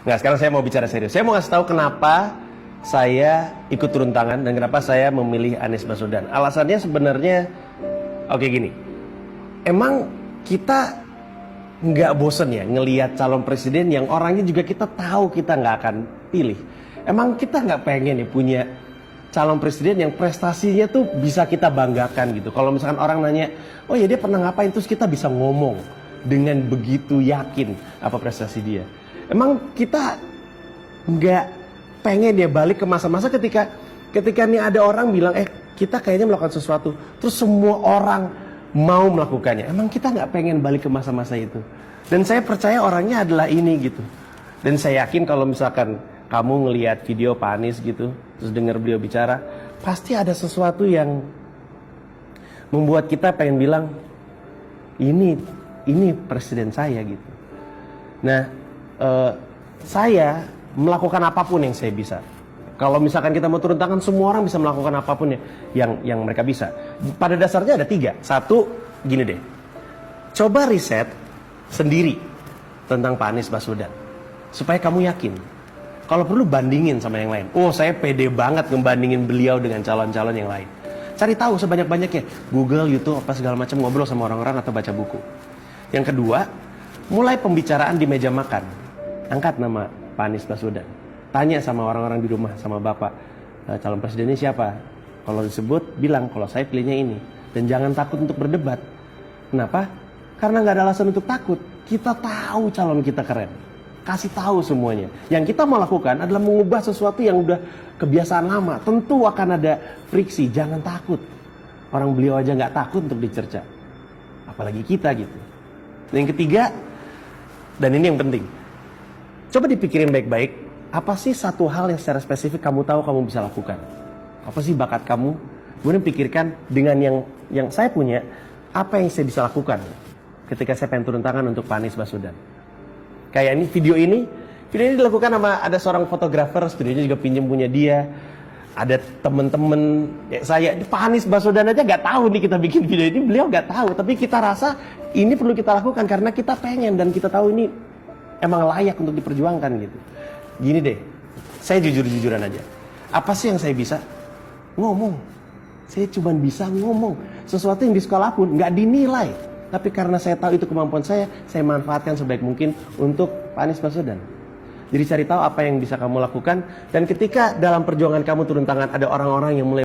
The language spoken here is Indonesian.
Nggak, sekarang saya mau bicara serius. Saya mau ngasih tahu kenapa saya ikut turun tangan dan kenapa saya memilih Anies Baswedan. Alasannya sebenarnya, oke gini. Emang kita nggak bosen ya ngelihat calon presiden yang orangnya juga kita tahu kita nggak akan pilih. Emang kita nggak pengen ya punya calon presiden yang prestasinya tuh bisa kita banggakan gitu. Kalau misalkan orang nanya, oh ya dia pernah ngapain, terus kita bisa ngomong dengan begitu yakin apa prestasi dia. Emang kita nggak pengen dia balik ke masa-masa ketika nih ada orang bilang, kita kayaknya melakukan sesuatu, terus semua orang mau melakukannya. Emang kita nggak pengen balik ke masa-masa itu? Dan saya percaya orangnya adalah ini gitu. Dan saya yakin kalau misalkan kamu ngelihat video Pak Anies gitu, terus dengar beliau bicara, pasti ada sesuatu yang membuat kita pengen bilang, ini presiden saya gitu. Nah, saya melakukan apapun yang saya bisa. Kalau misalkan kita mau turun tangan, semua orang bisa melakukan apapun yang mereka bisa. Pada dasarnya ada 3. Satu, gini deh, coba riset sendiri tentang Pak Anies Baswedan, supaya kamu yakin. Kalau perlu bandingin sama yang lain. Oh, saya pede banget ngebandingin beliau dengan calon-calon yang lain. Cari tahu sebanyak-banyaknya. Google, YouTube, apa segala macam, ngobrol sama orang-orang atau baca buku. Yang kedua, mulai pembicaraan di meja makan. Angkat nama Pak Anies Baswedan. Tanya sama orang-orang di rumah, sama bapak, calon presidennya siapa? Kalau disebut, bilang kalau saya pilihnya ini. Dan jangan takut untuk berdebat. Kenapa? Karena nggak ada alasan untuk takut. Kita tahu calon kita keren. Kasih tahu semuanya. Yang kita mau lakukan adalah mengubah sesuatu yang udah kebiasaan lama. Tentu akan ada friksi. Jangan takut. Orang beliau aja nggak takut untuk dicerca. Apalagi kita gitu. Dan yang ketiga, dan ini yang penting. Coba dipikirin baik-baik. Apa sih satu hal yang secara spesifik kamu tahu kamu bisa lakukan? Apa sih bakat kamu? Kemudian pikirkan dengan yang saya punya, apa yang saya bisa lakukan ketika saya pengen turun tangan untuk Pak Anies Baswedan. Kayak ini, video ini dilakukan sama ada seorang fotografer, studionya juga pinjam punya dia. Ada temen-temen saya, Pak Anies Baswedan aja nggak tahu nih kita bikin video ini, beliau nggak tahu. Tapi kita rasa ini perlu kita lakukan karena kita pengen dan kita tahu ini emang layak untuk diperjuangkan gitu. Gini deh, saya jujur-jujuran aja. Apa sih yang saya bisa? Ngomong. Saya cuma bisa ngomong. Sesuatu yang di sekolah pun nggak dinilai. Tapi karena saya tahu itu kemampuan saya manfaatkan sebaik mungkin untuk Pak Anies Baswedan. Jadi cari tahu apa yang bisa kamu lakukan. Dan ketika dalam perjuangan kamu turun tangan, ada orang-orang yang mulai